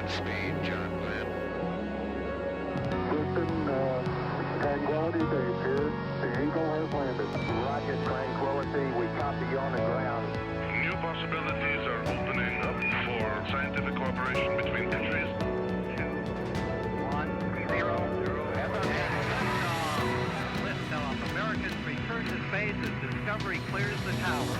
Speed, John Glenn. Houston, Tranquility Base here. The Eagle has landed. Roger, Tranquility. We copy you on the ground. New possibilities are opening up for scientific cooperation between countries. 2, 1, 0. Liftoff. Americans return to space as Discovery clears the tower.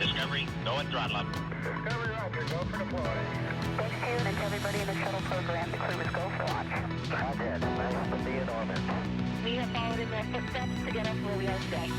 Discovery, go and throttle up. Discovery, roger. Go for deploy. Thanks to you and to everybody in the shuttle program. The crew is go for launch. Roger. Nice to be in orbit. We have followed in their footsteps to get us where we are today.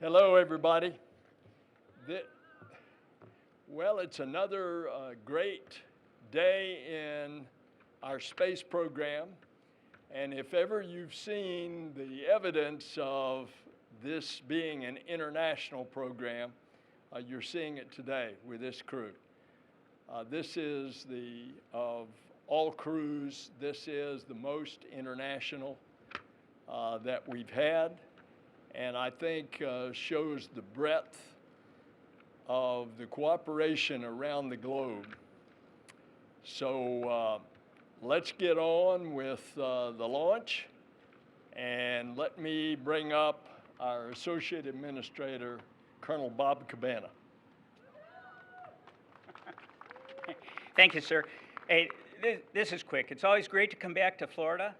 Hello, everybody. Well, it's another great day in our space program. And if ever you've seen the evidence of this being an international program, you're seeing it today with this crew. This is of all crews, this is the most international that we've had. And I think shows the breadth of the cooperation around the globe. So let's get on with the launch, and let me bring up our Associate Administrator, Colonel Bob Cabana. Thank you, sir. Hey, this is quick. It's always great to come back to Florida.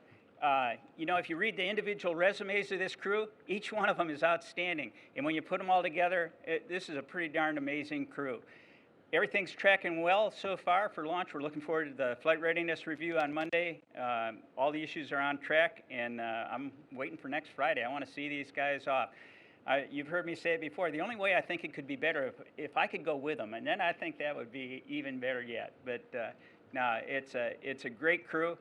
You know, if you read the individual resumes of this crew, each one of them is outstanding. And when you put them all together, this is a pretty darn amazing crew. Everything's tracking well so far for launch. We're looking forward to the flight readiness review on Monday. All the issues are on track, and I'm waiting for next Friday. I want to see these guys off. You've heard me say it before. The only way I think it could be better if I could go with them, and then I think that would be even better yet. But no, it's a great crew.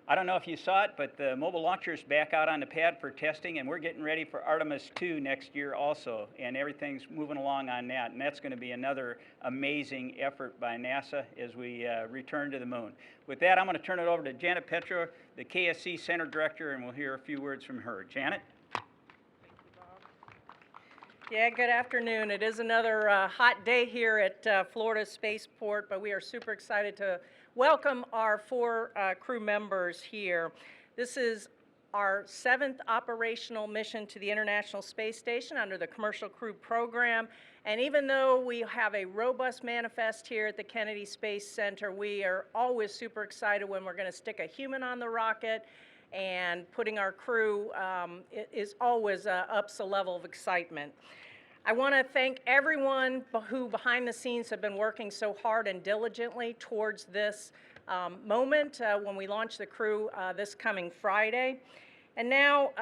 I don't know if you saw it, but the mobile launcher is back out on the pad for testing, and we're getting ready for Artemis 2 next year also, and everything's moving along on that, and that's going to be another amazing effort by NASA as we return to the moon. With that, I'm going to turn it over to Janet Petro, the KSC Center Director, and we'll hear a few words from her. Janet? Yeah, good afternoon. It is another hot day here at Florida Spaceport, but we are super excited to welcome our 4 crew members here. This is our 7th operational mission to the International Space Station under the Commercial Crew Program. And even though we have a robust manifest here at the Kennedy Space Center, we are always super excited when we're going to stick a human on the rocket, and putting our crew is always ups a level of excitement. I want to thank everyone who behind the scenes have been working so hard and diligently towards this moment when we launch the crew this coming Friday. And now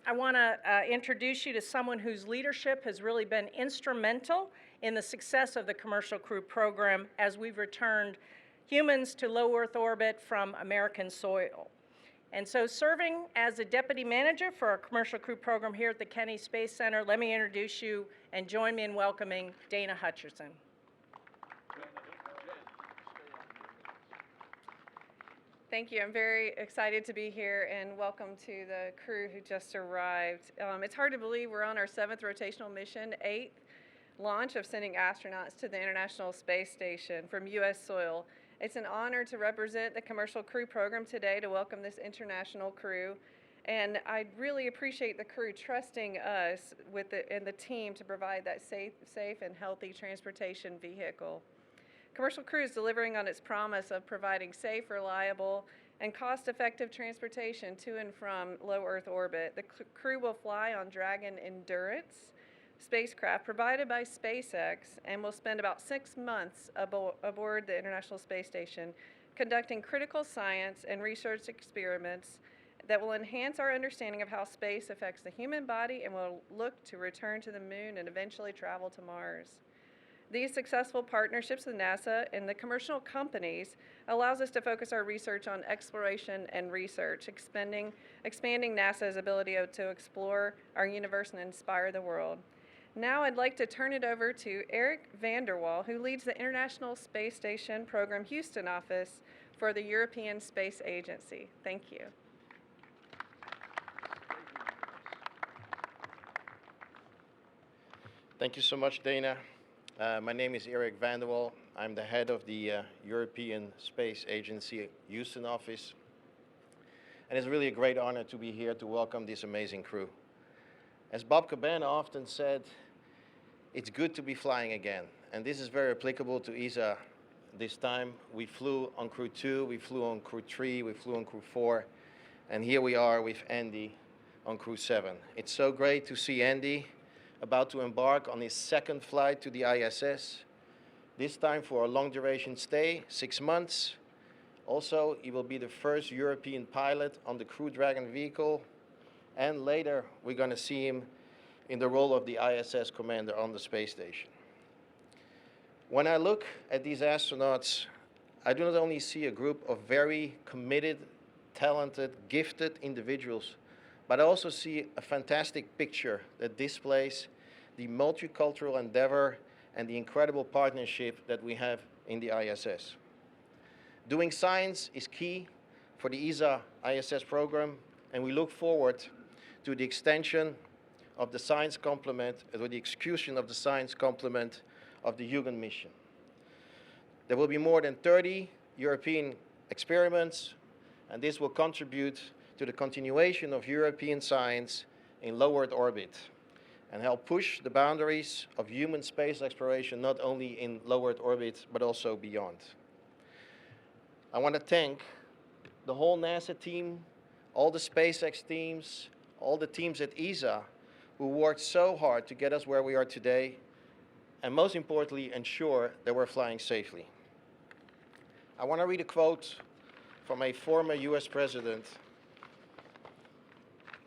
I want to introduce you to someone whose leadership has really been instrumental in the success of the Commercial Crew Program as we've returned humans to low Earth orbit from American soil. And so, serving as a deputy manager for our Commercial Crew Program here at the Kennedy Space Center, let me introduce you and join me in welcoming Dana Hutcherson. Thank you. I'm very excited to be here, and welcome to the crew who just arrived. It's hard to believe we're on our 7th rotational mission, 8th launch of sending astronauts to the International Space Station from U.S. soil. It's an honor to represent the Commercial Crew Program today to welcome this international crew. And I really appreciate the crew trusting us and the team to provide that safe and healthy transportation vehicle. Commercial Crew is delivering on its promise of providing safe, reliable, and cost-effective transportation to and from low Earth orbit. The crew will fly on Dragon Endurance spacecraft provided by SpaceX, and will spend about 6 months aboard the International Space Station conducting critical science and research experiments that will enhance our understanding of how space affects the human body, and will look to return to the moon and eventually travel to Mars. These successful partnerships with NASA and the commercial companies allows us to focus our research on exploration and research, expanding NASA's ability to explore our universe and inspire the world. Now I'd like to turn it over to Eric Vanderwall, who leads the International Space Station Program Houston office for the European Space Agency. Thank you. Thank you so much, Dana. My name is Eric Vanderwall. I'm the head of the European Space Agency Houston office. And it's really a great honor to be here to welcome this amazing crew. As Bob Cabana often said, it's good to be flying again. And this is very applicable to ESA this time. We flew on Crew 2, we flew on Crew 3, we flew on Crew 4, and here we are with Andy on Crew 7. It's so great to see Andy about to embark on his 2nd flight to the ISS, this time for a long-duration stay, 6 months. Also, he will be the first European pilot on the Crew Dragon vehicle, and later we're going to see him in the role of the ISS commander on the space station. When I look at these astronauts, I do not only see a group of very committed, talented, gifted individuals, but I also see a fantastic picture that displays the multicultural endeavor and the incredible partnership that we have in the ISS. Doing science is key for the ESA ISS program, and we look forward to the extension of the science complement, or the execution of the science complement of the Huygens mission. There will be more than 30 European experiments, and this will contribute to the continuation of European science in low Earth orbit and help push the boundaries of human space exploration, not only in low Earth orbit, but also beyond. I want to thank the whole NASA team, all the SpaceX teams, all the teams at ESA who worked so hard to get us where we are today, and most importantly, ensure that we're flying safely. I want to read a quote from a former US president.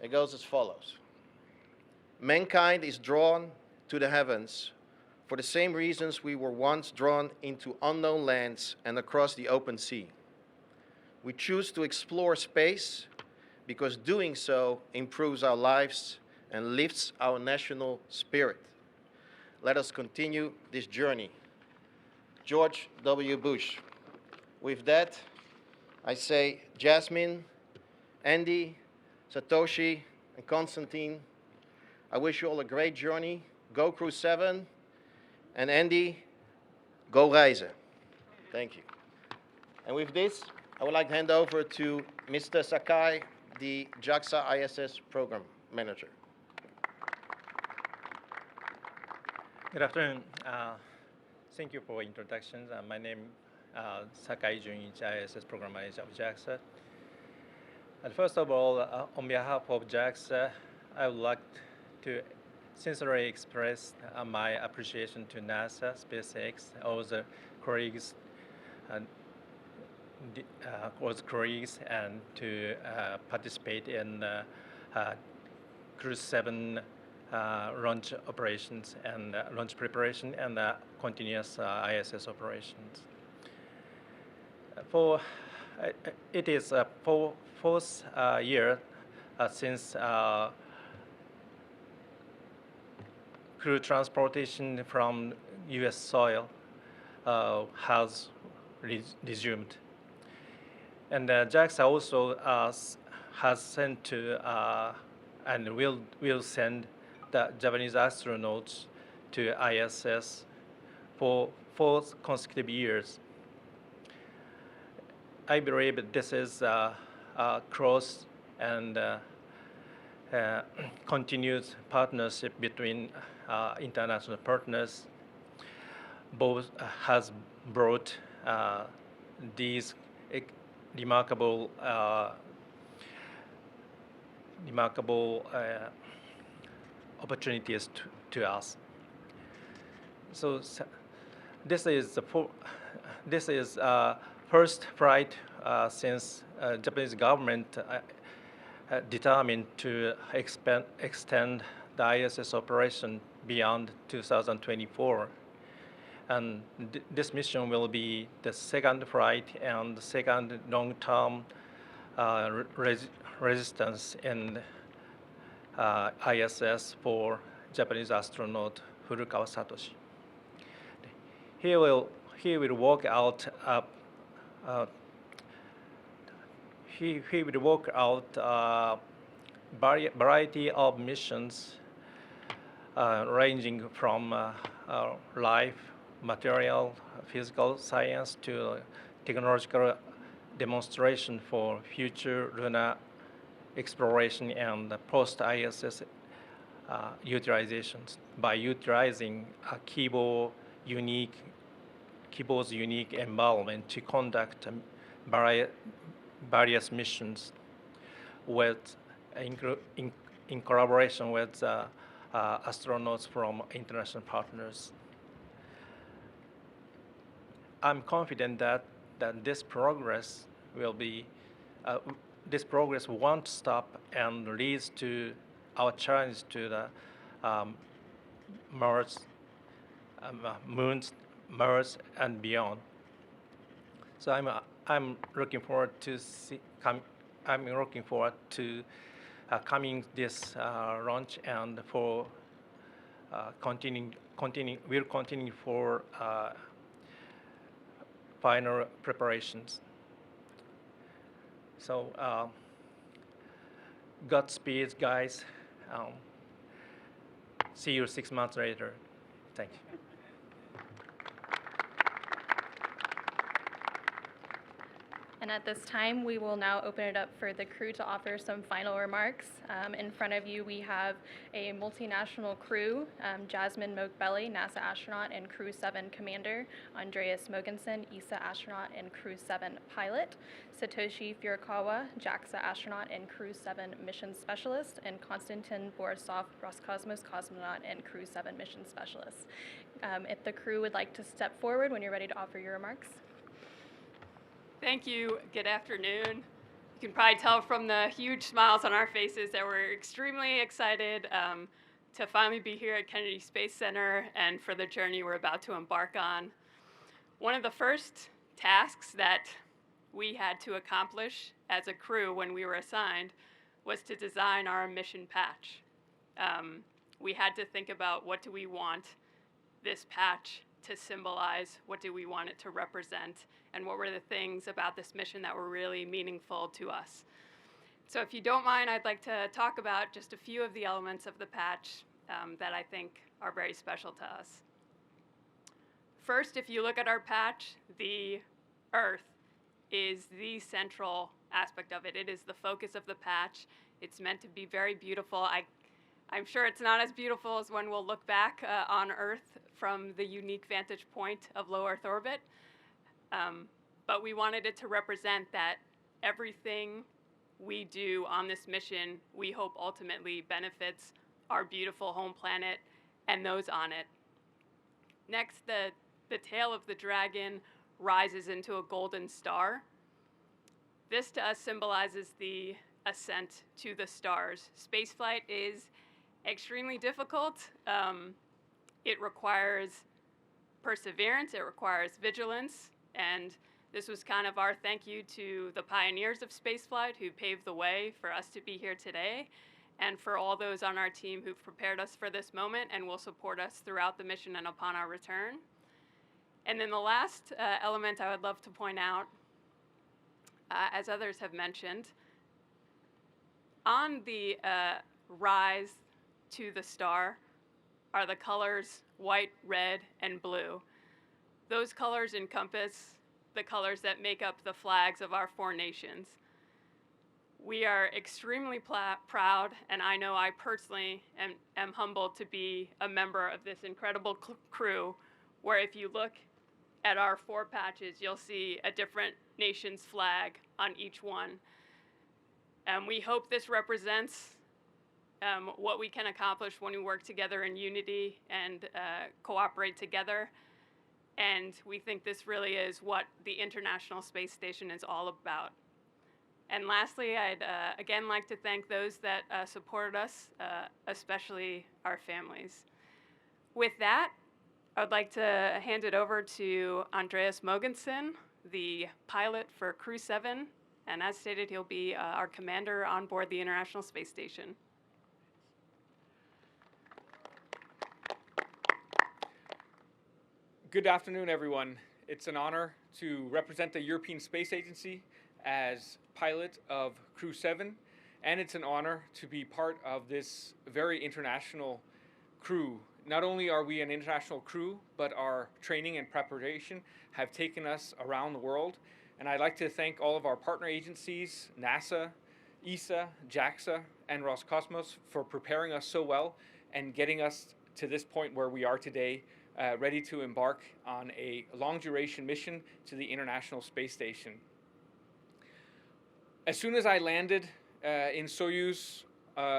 It goes as follows. Mankind is drawn to the heavens for the same reasons we were once drawn into unknown lands and across the open sea. We choose to explore space because doing so improves our lives and lifts our national spirit. Let us continue this journey. George W. Bush. With that, I say Jasmin, Andy, Satoshi, and Konstantin, I wish you all a great journey. Go Crew 7, and Andy, go reizen. Thank you. And with this, I would like to hand over to Mr. Sakai, the JAXA ISS Program Manager. Good afternoon. Thank you for introductions. My name is Sakai Junichi, ISS Program Manager of JAXA. And first of all, on behalf of JAXA, I would like to sincerely express my appreciation to NASA, SpaceX, all the colleagues, and to participate in Crew 7 launch operations and launch preparation and continuous ISS operations. It is fourth year since crew transportation from U.S. soil has resumed. And JAXA also has sent to and will send the Japanese astronauts to ISS for 4 consecutive years. I believe this is a close and continuous partnership between international partners. Both has brought these remarkable opportunities to us. So this is first flight since Japanese government determined to extend the ISS operation beyond 2024. And this mission will be the second flight and the second long-term resistance in ISS for Japanese astronaut Furukawa Satoshi. He will work out he will work out variety of missions ranging from life, material, physical science to technological demonstration for future lunar exploration and post-ISS utilizations by utilizing Kibo's unique environment to conduct various missions with in collaboration with astronauts from international partners. I'm confident that this progress won't stop and leads to our challenge to the Mars, moons, Mars, and beyond. So I'm looking forward to I'm looking forward to coming this launch and for we'll continue for final preparations. So Godspeed, guys. See you 6 months later. Thank you. And at this time, we will now open it up for the crew to offer some final remarks. In front of you, we have a multinational crew, Jasmin Moghbeli, NASA astronaut and Crew 7 commander, Andreas Mogensen, ESA astronaut and Crew 7 pilot, Satoshi Furukawa, JAXA astronaut and Crew 7 mission specialist, and Konstantin Borisov, Roscosmos cosmonaut and Crew 7 mission specialist. If the crew would like to step forward when you're ready to offer your remarks. Thank you. Good afternoon. You can probably tell from the huge smiles on our faces that we're extremely excited to finally be here at Kennedy Space Center and for the journey we're about to embark on. One of the first tasks that we had to accomplish as a crew when we were assigned was to design our mission patch. We had to think about what do we want this patch to symbolize, what do we want it to represent, and what were the things about this mission that were really meaningful to us. So if you don't mind, I'd like to talk about just a few of the elements of the patch that I think are very special to us. First, if you look at our patch, the Earth is the central aspect of it. It is the focus of the patch. It's meant to be very beautiful. I'm sure it's not as beautiful as when we'll look back on Earth from the unique vantage point of low Earth orbit. But we wanted it to represent that everything we do on this mission, we hope ultimately benefits our beautiful home planet and those on it. Next, the tail of the dragon rises into a golden star. This to us symbolizes the ascent to the stars. Spaceflight is extremely difficult. It requires perseverance, it requires vigilance, and this was kind of our thank you to the pioneers of spaceflight who paved the way for us to be here today, and for all those on our team who've prepared us for this moment and will support us throughout the mission and upon our return. And then the last element I would love to point out, as others have mentioned, on the rise to the star are the colors white, red, and blue. Those colors encompass the colors that make up the flags of our 4 nations. We are extremely proud, and I know I personally am humbled to be a member of this incredible crew, where if you look at our 4 patches, you'll see a different nation's flag on each one. And we hope this represents what we can accomplish when we work together in unity and cooperate together. And we think this really is what the International Space Station is all about. And lastly, I'd again like to thank those that supported us, especially our families. With that, I'd like to hand it over to Andreas Mogensen, the pilot for Crew 7. And as stated, he'll be our commander on board the International Space Station. Good afternoon, everyone. It's an honor to represent the European Space Agency as pilot of Crew 7, and it's an honor to be part of this very international crew. Not only are we an international crew, but our training and preparation have taken us around the world. And I'd like to thank all of our partner agencies, NASA, ESA, JAXA, and Roscosmos for preparing us so well and getting us to this point where we are today, ready to embark on a long-duration mission to the International Space Station. As soon as I landed in Soyuz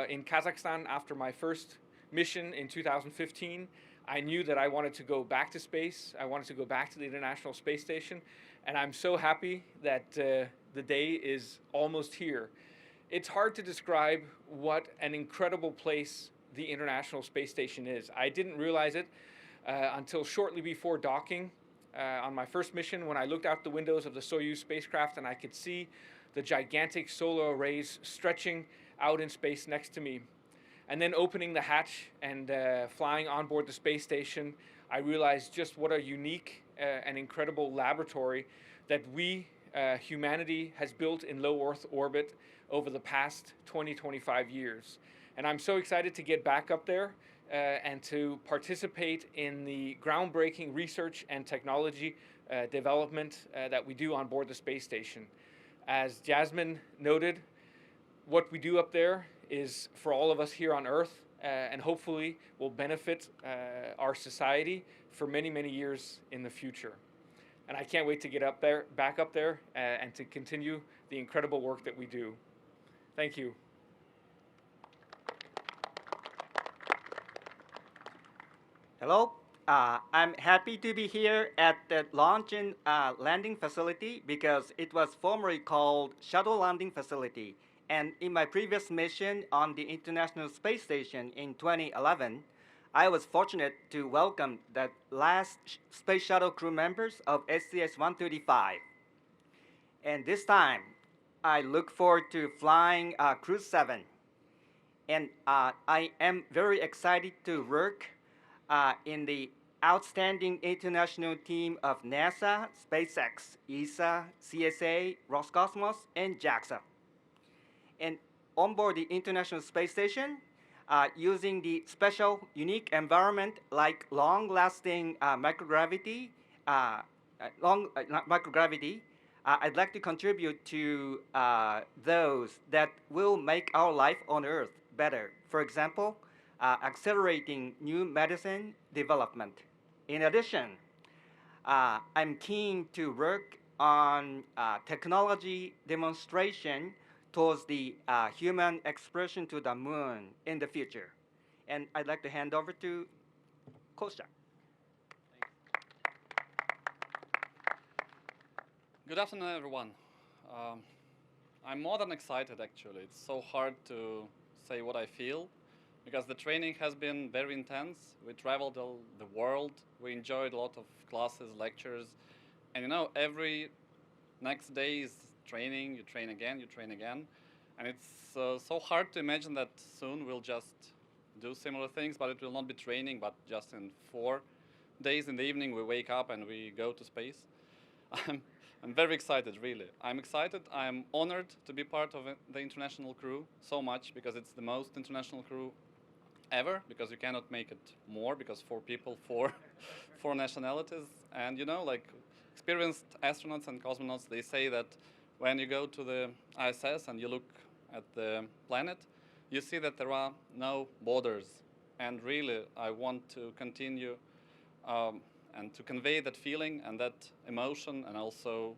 in Kazakhstan after my first mission in 2015, I knew that I wanted to go back to space. I wanted to go back to the International Space Station, and I'm so happy that the day is almost here. It's hard to describe what an incredible place the International Space Station is. I didn't realize it until shortly before docking on my first mission, when I looked out the windows of the Soyuz spacecraft and I could see the gigantic solar arrays stretching out in space next to me. And then opening the hatch and flying on board the space station, I realized just what a unique and incredible laboratory that we, humanity, has built in low Earth orbit over the past 20-25 years. And I'm so excited to get back up there and to participate in the groundbreaking research and technology development that we do on board the space station. As Jasmin noted, what we do up there is for all of us here on Earth, and hopefully will benefit our society for many, many years in the future. And I can't wait to get up there, back up there, and to continue the incredible work that we do. Thank you. Hello, I'm happy to be here at the launch and landing facility because it was formerly called Shuttle Landing Facility. And in my previous mission on the International Space Station in 2011, I was fortunate to welcome the last Space Shuttle crew members of SCS-135. And this time, I look forward to flying Crew 7. And I am very excited to work in the outstanding international team of NASA, SpaceX, ESA, CSA, Roscosmos, and JAXA. And onboard the International Space Station, using the special, unique environment like long-lasting microgravity, I'd like to contribute to those that will make our life on Earth better. For example, accelerating new medicine development. In addition, I'm keen to work on technology demonstration towards the human exploration to the moon in the future. And I'd like to hand over to Kosha. Good afternoon, everyone. I'm more than excited, actually. It's so hard to say what I feel, because the training has been very intense. We traveled the world. We enjoyed a lot of classes, lectures. And you know, every next day is training. You train again, you train again. And it's so hard to imagine that soon we'll just do similar things, but it will not be training, but just in 4 days in the evening we wake up and we go to space. I'm very excited, really. I'm excited. I'm honored to be part of the international crew so much, because it's the most international crew ever, because you cannot make it more, because 4 people, 4 nationalities. And you know, like experienced astronauts and cosmonauts, they say that when you go to the ISS and you look at the planet, you see that there are no borders. And really, I want to continue and to convey that feeling and that emotion, and also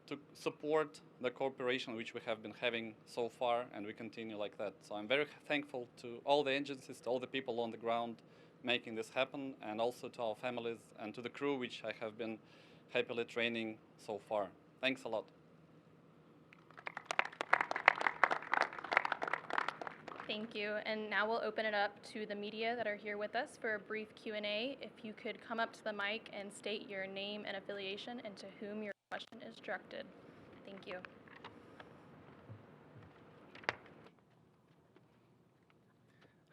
to support the cooperation which we have been having so far, and we continue like that. So I'm very thankful to all the agencies, to all the people on the ground making this happen, and also to our families and to the crew which I have been happily training so far. Thanks a lot. Thank you. And now we'll open it up to the media that are here with us for a brief Q&A. If you could come up to the mic and state your name and affiliation and to whom your question is directed. Thank you.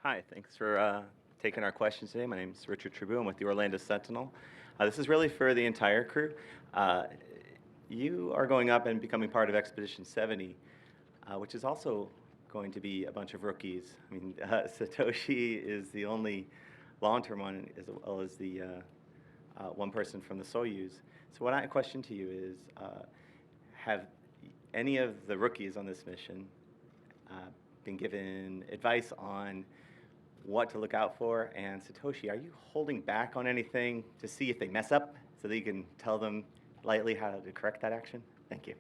Hi, thanks for taking our questions today. My name is Richard Tribou. I'm with the Orlando Sentinel. This is really for the entire crew. You are going up and becoming part of Expedition 70, which is also going to be a bunch of rookies. I mean, Satoshi is the only long-term one, as well as the one person from the Soyuz. So my question to you is, have any of the rookies on this mission been given advice on what to look out for? And Satoshi, are you holding back on anything to see if they mess up so that you can tell them lightly how to correct that action? Thank you.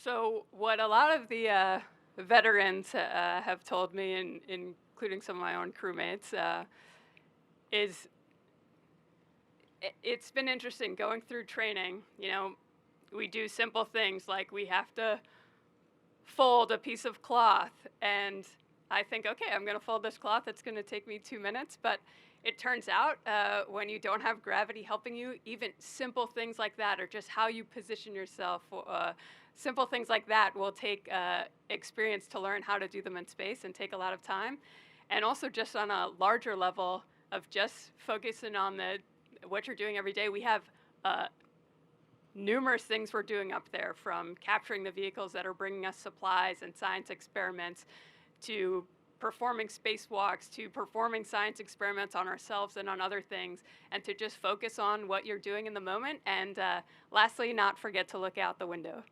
So what a lot of the veterans have told me, including some of my own crewmates, is it's been interesting going through training. You know, we do simple things like we have to fold a piece of cloth, and I think, okay, I'm going to fold this cloth. It's going to take me 2 minutes, but it turns out when you don't have gravity helping you, even simple things like that, or just how you position yourself, simple things like that will take experience to learn how to do them in space and take a lot of time. And also just on a larger level of just focusing on what you're doing every day, we have numerous things we're doing up there, from capturing the vehicles that are bringing us supplies and science experiments, to performing spacewalks, to performing science experiments on ourselves and on other things, and to just focus on what you're doing in the moment, and lastly, not forget to look out the window.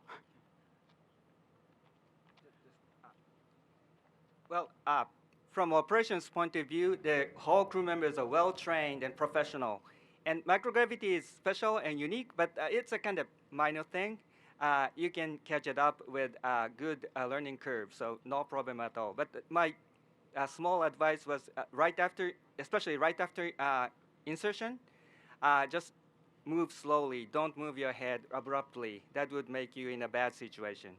Well, from operations point of view, the whole crew members are well trained and professional. And microgravity is special and unique, but it's a kind of minor thing. You can catch it up with a good learning curve, so no problem at all. But my small advice was especially right after insertion, just move slowly. Don't move your head abruptly. That would make you in a bad situation.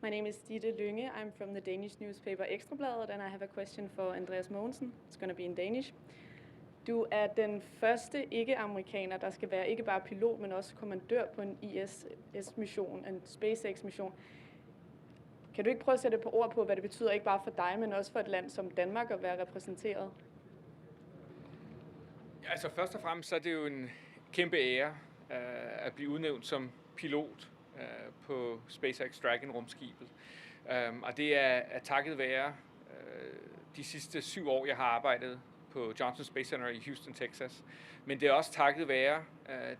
My name is Ditte Lynge. I'm from the Danish newspaper Ekstrabladet, and I have a question for Andreas Mogensen. It's going to be in Danish. Du er den første ikke-amerikaner, der skal være ikke bare pilot, men også kommandør på en ISS-mission, en SpaceX-mission. Kan du ikke prøve at sætte på ord på, hvad det betyder, ikke bare for dig, men også for et land som Danmark at være repræsenteret? Altså først og fremmest så er det jo en kæmpe ære at blive udnævnt som pilot på SpaceX Dragon-rumskibet. Og det er takket være de sidste 7 år, jeg har arbejdet på Johnson Space Center i Houston, Texas. Men det er også takket være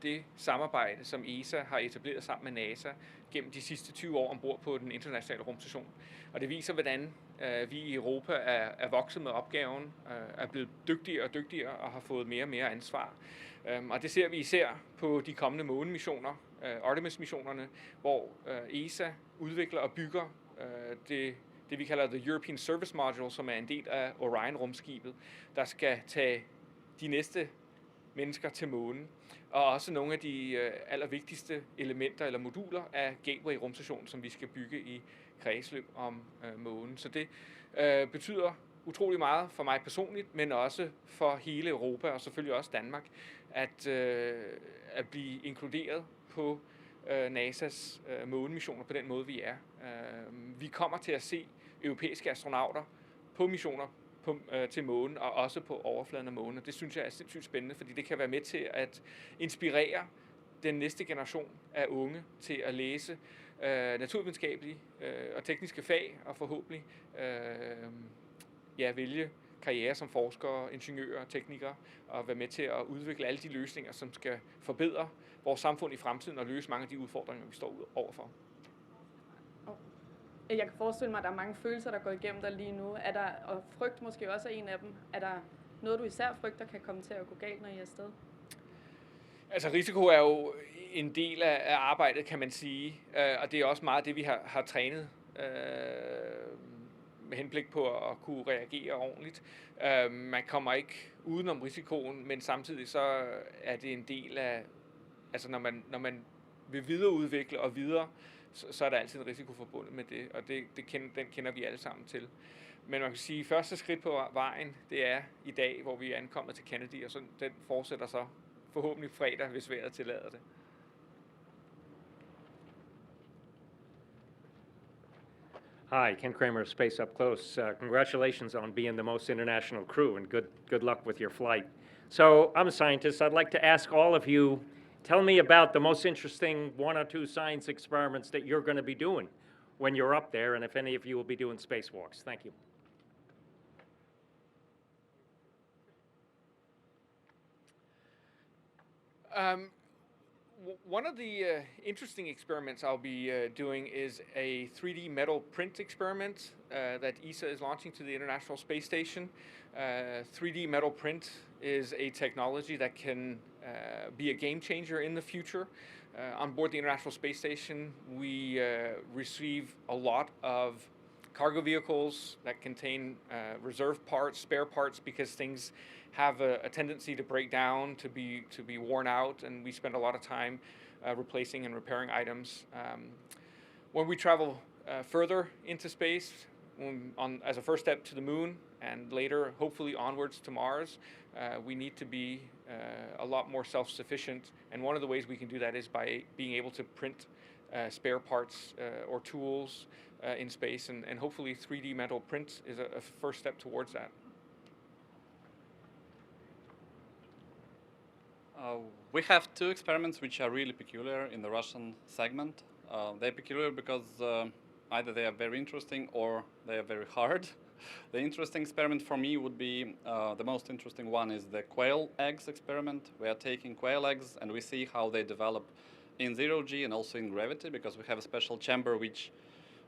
det samarbejde, som ESA har etableret sammen med NASA gennem de sidste 20 år ombord på den internationale rumstation. Og det viser, hvordan vi i Europa er vokset med opgaven, er blevet dygtigere og dygtigere og har fået mere og mere ansvar. Og det ser vi især på de kommende månemissioner, Artemis-missionerne, hvor ESA udvikler og bygger det vi kalder The European Service Module, som er en del af Orion-rumskibet, der skal tage de næste mennesker til månen, og også nogle af de allervigtigste elementer eller moduler af Gateway-rumstationen, som vi skal bygge i kredsløb om månen. Så det betyder utrolig meget for mig personligt, men også for hele Europa og selvfølgelig også Danmark, at blive inkluderet på NASA's månemissioner på den måde, vi er. Vi kommer til at se europæiske astronauter på missioner til månen og også på overfladen af månen. Det synes jeg er sindssygt spændende, fordi det kan være med til at inspirere den næste generation af unge til at læse naturvidenskabelige og tekniske fag og forhåbentlig vælge karriere som forskere, ingeniører, teknikere og være med til at udvikle alle de løsninger, som skal forbedre vores samfund i fremtiden og løse mange af de udfordringer, vi står overfor. Jeg kan forestille mig, at der er mange følelser, der går igennem dig lige nu. Og frygt måske også er en af dem. Er der noget, du især frygter kan komme til at gå galt, når I er afsted? Altså risiko er jo en del af arbejdet, kan man sige. Og det er også meget det, vi har trænet med henblik på at kunne reagere ordentligt. Man kommer ikke udenom risikoen, men samtidig så er det en del af, altså når man vil videreudvikle og videre, så er der altid en risiko forbundet med det, og den kender vi alle sammen til. Men man kan sige, at første skridt på vejen, det er i dag, hvor vi er ankommet til Kennedy, og så den fortsætter så forhåbentlig fredag, hvis vejret tillader det. Hi, Ken Kramer, Space Up Close. Congratulations on being the most international crew, and good luck with your flight. So I'm a scientist. I'd like to ask all of you, tell me about the most interesting 1 or 2 science experiments that you're going to be doing when you're up there, and if any of you will be doing spacewalks. Thank you. One of the interesting experiments I'll be doing is a 3D metal print experiment that ESA is launching to the International Space Station. 3D metal print is a technology that can be a game changer in the future. On board the International Space Station, we receive a lot of cargo vehicles that contain reserve parts, spare parts, because things have a tendency to break down, to be worn out, and we spend a lot of time replacing and repairing items. When we travel further into space, as a first step to the moon, and later hopefully onwards to Mars, we need to be a lot more self-sufficient, and one of the ways we can do that is by being able to print spare parts or tools in space, and hopefully 3D metal print is a first step towards that. We have two experiments which are really peculiar in the Russian segment. They're peculiar because either they are very interesting or they are very hard. The interesting experiment for me would be, the most interesting one is the quail eggs experiment. We are taking quail eggs and we see how they develop in 0G and also in gravity, because we have a special chamber which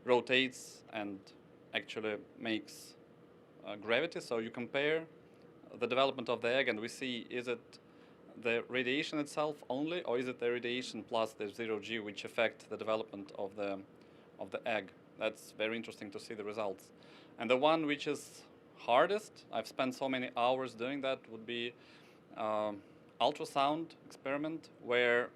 rotates and actually makes gravity. So you compare the development of the egg and we see, is it the radiation itself only, or is it the radiation plus the 0G which affect the development of the egg? That's very interesting to see the results. And the one which is hardest, I've spent so many hours doing that, would be ultrasound experiment, where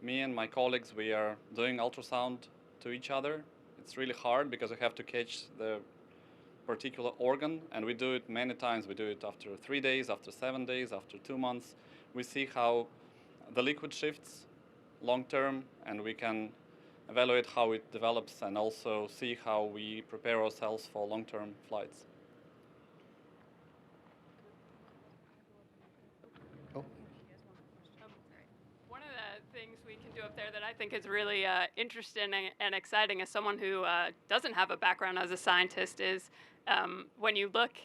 me and my colleagues, we are doing ultrasound to each other. It's really hard because we have to catch the particular organ, and we do it many times. We do it after 3 days, after 7 days, after 2 months. We see how the liquid shifts long term, and we can evaluate how it develops and also see how we prepare ourselves for long-term flights. One of the things we can do up there that I think is really interesting and exciting as someone who doesn't have a background as a scientist is when you look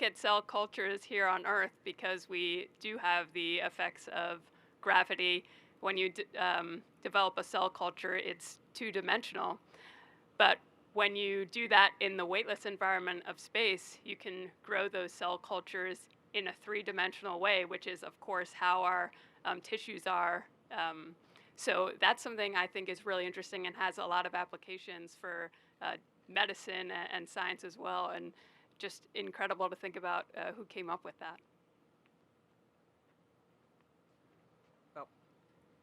at cell cultures here on Earth, because we do have the effects of gravity. When you develop a cell culture, it's two-dimensional. But when you do that in the weightless environment of space, you can grow those cell cultures in a three-dimensional way, which is, of course, how our tissues are. So that's something I think is really interesting and has a lot of applications for medicine and science as well, and just incredible to think about who came up with that.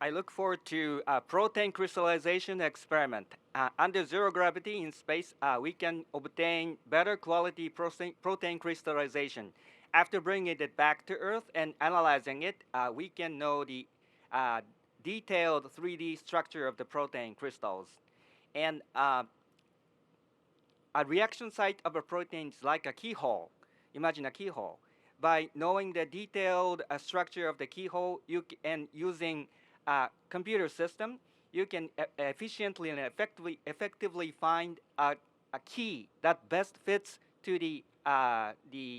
I look forward to a protein crystallization experiment. Under zero gravity in space, we can obtain better quality protein crystallization. After bringing it back to Earth and analyzing it, we can know the detailed 3D structure of the protein crystals. And a reaction site of a protein is like a keyhole. Imagine a keyhole. By knowing the detailed structure of the keyhole and using a computer system, you can efficiently and effectively find a key that best fits to the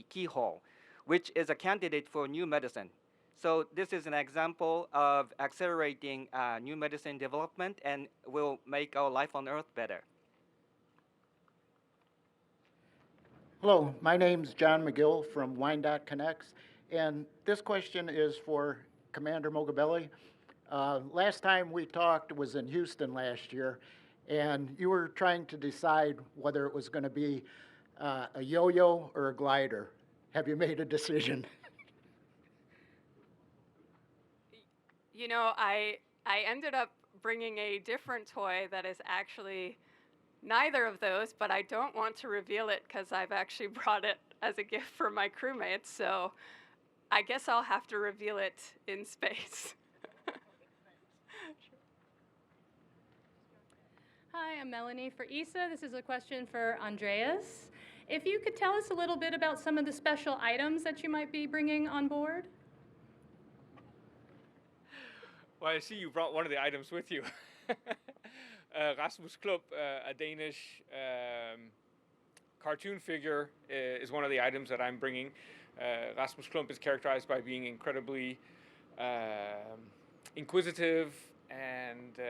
keyhole, which is a candidate for new medicine. So this is an example of accelerating new medicine development and will make our life on Earth better. Hello, my name's John McGill from Wyandotte Connects, and this question is for Commander Moghbeli. Last time we talked was in Houston last year, and you were trying to decide whether it was going to be a yo-yo or a glider. Have you made a decision? You know, I ended up bringing a different toy that is actually neither of those, but I don't want to reveal it because I've actually brought it as a gift for my crewmates, so I guess I'll have to reveal it in space. Hi, I'm Melanie for ESA. This is a question for Andreas. If you could tell us a little bit about some of the special items that you might be bringing on board. Well, I see you brought one of the items with you. Rasmus Klump, a Danish cartoon figure, is one of the items that I'm bringing. Rasmus Klump is characterized by being incredibly inquisitive and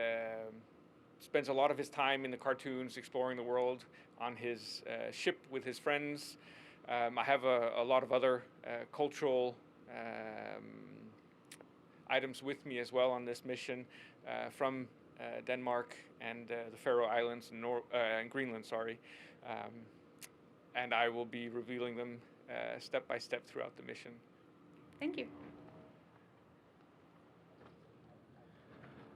spends a lot of his time in the cartoons exploring the world on his ship with his friends. I have a lot of other cultural items with me as well on this mission, from Denmark and the Faroe Islands and Greenland, sorry. And I will be revealing them step by step throughout the mission. Thank you.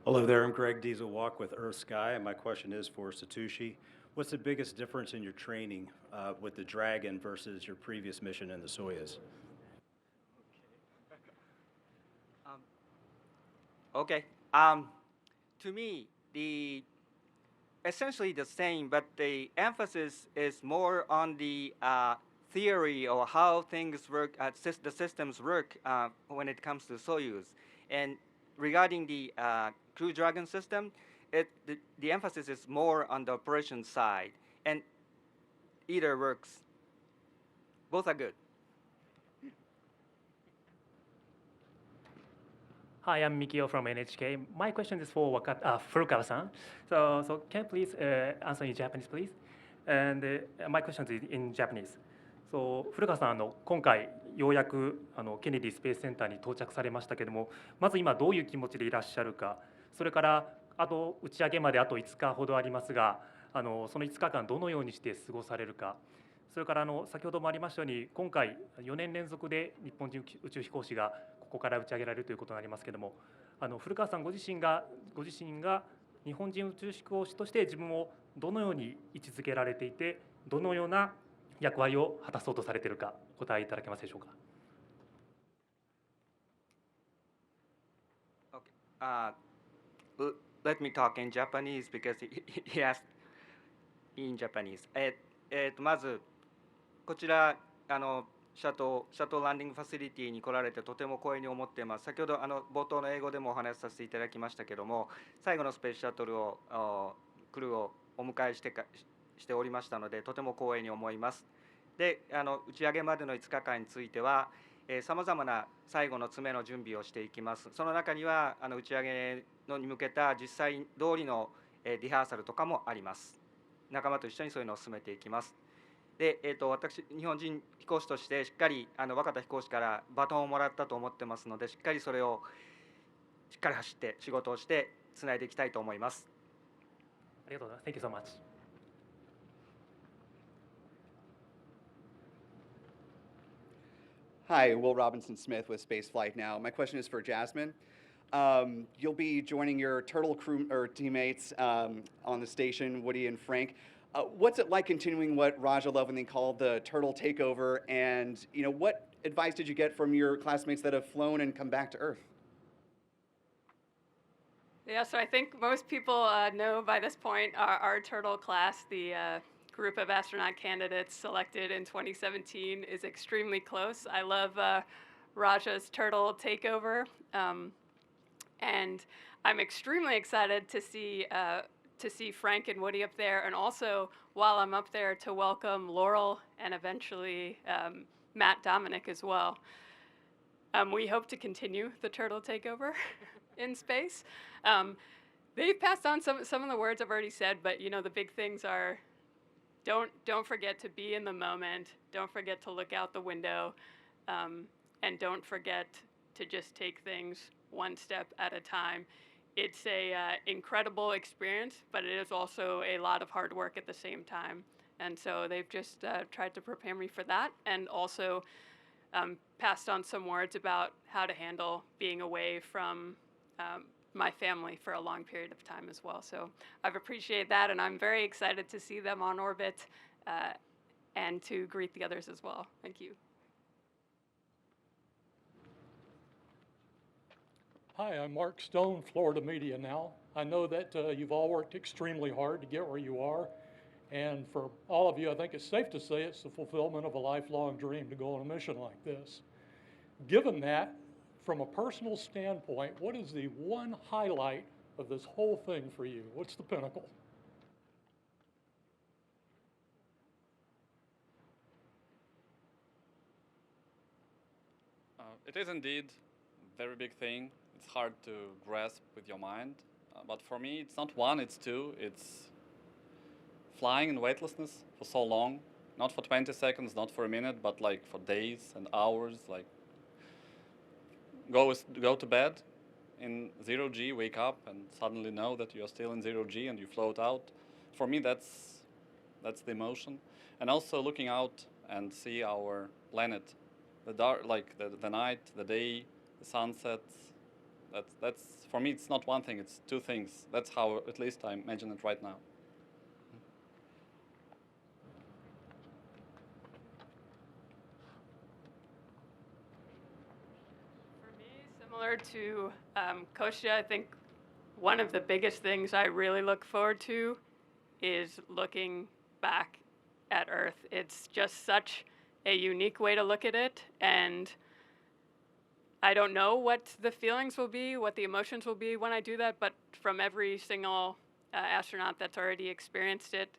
Hello there, I'm Greg Diesel-Walk with Earth Sky, and my question is for Satoshi. What's the biggest difference in your training with the Dragon versus your previous mission in the Soyuz? Okay. To me, essentially the same, but the emphasis is more on the theory or how things work, the systems work when it comes to Soyuz. And regarding the Crew Dragon system, the emphasis is more on the operation side, and either works. Both are good. Hi, I'm Mikio from NHK. My question is for Furukawa-san. So can you please answer in Japanese, please? And my question is in Japanese. So 古川さん、今回ようやくケネディスペースセンターに到着されましたけども、まず今どういう気持ちでいらっしゃるか、それから打ち上げまであと5日ほどありますが、その5日間どのようにして過ごされるか、それから先ほどもありましたように、今回4年連続で日本人宇宙飛行士がここから打ち上げられるということになりますけども、古川さんご自身が日本人宇宙飛行士として自分をどのように位置づけられていて、どのような役割を果たそうとされているか、お答えいただけますでしょうか。Okay. Let me talk in Japanese because he asked in Japanese. まずこちらシャトルランディングファシリティに来られてとても光栄に思っています。先ほど冒頭の英語でもお話しさせていただきましたけども、最後のスペースシャトルクルーをお迎えしておりましたので、とても光栄に思います。で、打ち上げまでの5日間については、さまざまな最後の詰めの準備をしていきます。その中には打ち上げに向けた実際通りのリハーサルとかもあります。仲間と一緒にそういうのを進めていきます。で、私、日本人飛行士としてしっかり若田飛行士からバトンをもらったと思ってますので、しっかりそれをしっかり走って仕事をしてつないでいきたいと思います。ありがとうございます。Thank you so much. Hi, Will Robinson Smith with Spaceflight Now. My question is for Jasmin. You'll be joining your Turtle crew or teammates on the station, Woody and Frank. What's it like continuing what Raja lovingly called the Turtle takeover? And what advice did you get from your classmates that have flown and come back to Earth? Yeah, so I think most people know by this point our Turtle class, the group of astronaut candidates selected in 2017, is extremely close. I love Raja's Turtle takeover, and I'm extremely excited to see Frank and Woody up there, and also while I'm up there to welcome Laurel and eventually Matt Dominic as well. We hope to continue the Turtle takeover in space. They've passed on some of the words I've already said, but the big things are don't forget to be in the moment, don't forget to look out the window, and don't forget to just take things one step at a time. It's a incredible experience, but it is also a lot of hard work at the same time. And so they've just tried to prepare me for that, and also passed on some words about how to handle being away from my family for a long period of time as well. So I've appreciated that, and I'm very excited to see them on orbit and to greet the others as well. Thank you. Hi, I'm Mark Stone, Florida Media Now. I know that you've all worked extremely hard to get where you are, and for all of you, I think it's safe to say it's the fulfillment of a lifelong dream to go on a mission like this. Given that, from a personal standpoint, what is the one highlight of this whole thing for you? What's the pinnacle? It is indeed a very big thing. It's hard to grasp with your mind. But for me, it's not one, it's two. It's flying in weightlessness for so long. Not for 20 seconds, not for a minute, but like for days and hours. Like go to bed in 0G, wake up and suddenly know that you are still in 0G and you float out. For me, that's the emotion. And also looking out and see our planet, the dark, like the night, the day, the sunsets. That's for me, it's not one thing, it's two things. That's how at least I imagine it right now. Similar to Kostya, I think one of the biggest things I really look forward to is looking back at Earth. It's just such a unique way to look at it, and I don't know what the feelings will be, what the emotions will be when I do that, but from every single astronaut that's already experienced it,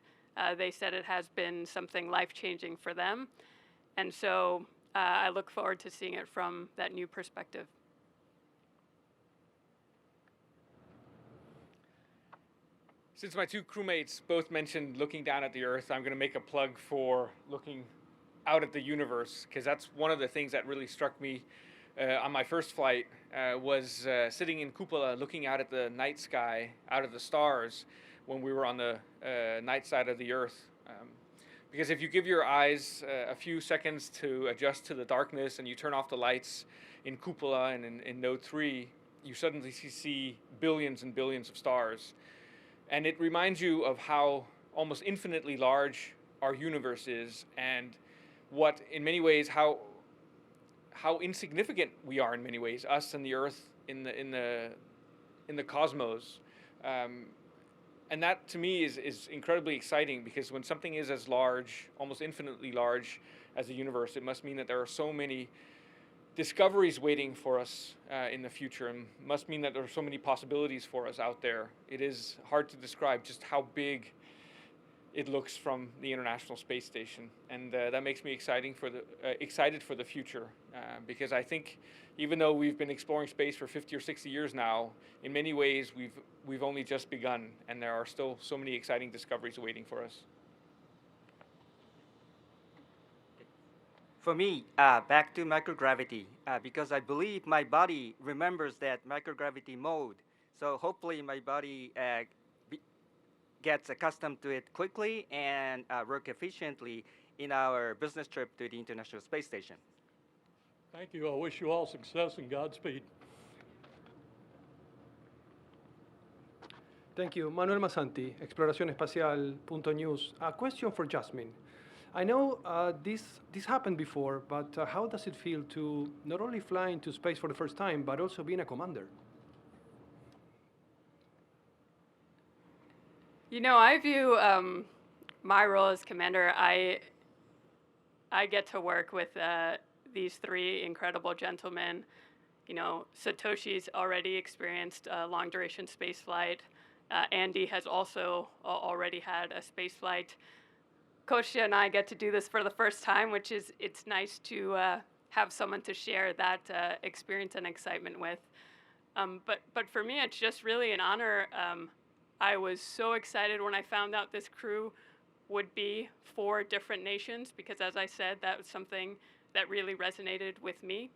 they said it has been something life-changing for them. And so I look forward to seeing it from that new perspective. Since my two crewmates both mentioned looking down at the Earth, I'm going to make a plug for looking out at the universe, because that's one of the things that really struck me on my first flight, was sitting in cupola looking out at the night sky, out at the stars, when we were on the night side of the Earth. Because if you give your eyes a few seconds to adjust to the darkness and you turn off the lights in cupola and in Node 3, you suddenly see billions and billions of stars. And it reminds you of how almost infinitely large our universe is, and what, in many ways, how insignificant we are in many ways, us and the Earth in the cosmos. And that, to me, is incredibly exciting, because when something is as large, almost infinitely large as the universe, it must mean that there are so many discoveries waiting for us in the future, and must mean that there are so many possibilities for us out there. It is hard to describe just how big it looks from the International Space Station, and that makes me excited for the future, because I think even though we've been exploring space for 50 or 60 years now, in many ways we've only just begun, and there are still so many exciting discoveries waiting for us. For me, back to microgravity, because I believe my body remembers that microgravity mode. So hopefully my body gets accustomed to it quickly and work efficiently in our business trip to the International Space Station. Thank you. I wish you all success and Godspeed. Thank you. Manuel Masanti, exploracionespacial.news. A question for Jasmin. I know this happened before, but how does it feel to not only fly into space for the first time, but also being a commander? You know, I view my role as commander, I get to work with these three incredible gentlemen. You know, Satoshi's already experienced a long-duration space flight. Andy has also already had a space flight. Kostya and I get to do this for the first time, which is, it's nice to have someone to share that experience and excitement with. But for me, it's just really an honor. I was so excited when I found out this crew would be 4 different nations, because as I said, that was something that really resonated with me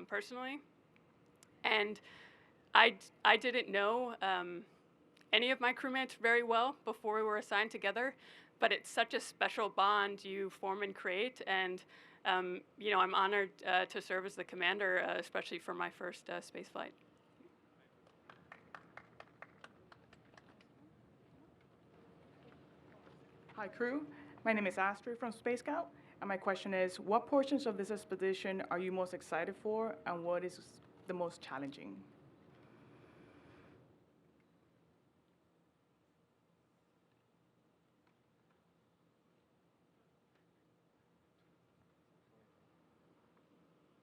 personally. And I didn't know any of my crewmates very well before we were assigned together, but it's such a special bond you form and create, and you know, I'm honored to serve as the commander, especially for my first space flight. Hi crew, my name is Astrid from Spacecraft, and my question is, what portions of this expedition are you most excited for, and what is the most challenging?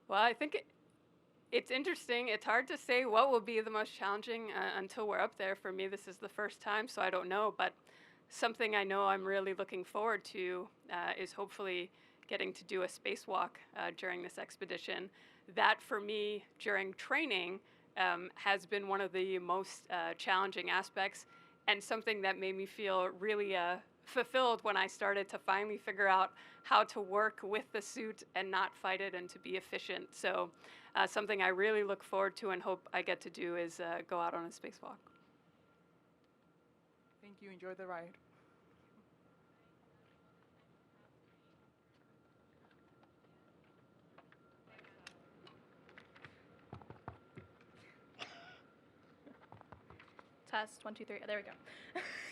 Well, I think it's interesting. It's hard to say what will be the most challenging until we're up there. For me, this is the first time, so I don't know. But something I know I'm really looking forward to is hopefully getting to do a spacewalk during this expedition. That, for me, during training, has been one of the most challenging aspects, and something that made me feel really fulfilled when I started to finally figure out how to work with the suit and not fight it and to be efficient. So something I really look forward to and hope I get to do is go out on a spacewalk. Thank you. Enjoy the ride. Test, 1, 2, 3. There we go.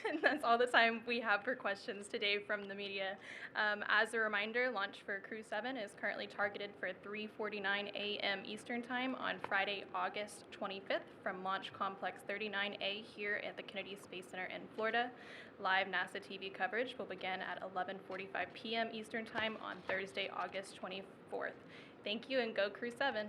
And that's all the time we have for questions today from the media. As a reminder, launch for Crew 7 is currently targeted for 3:49 a.m. Eastern Time on Friday, August 25th from Launch Complex 39A here at the Kennedy Space Center in Florida. Live NASA TV coverage will begin at 11:45 p.m. Eastern Time on Thursday, August 24th. Thank you, and go Crew 7.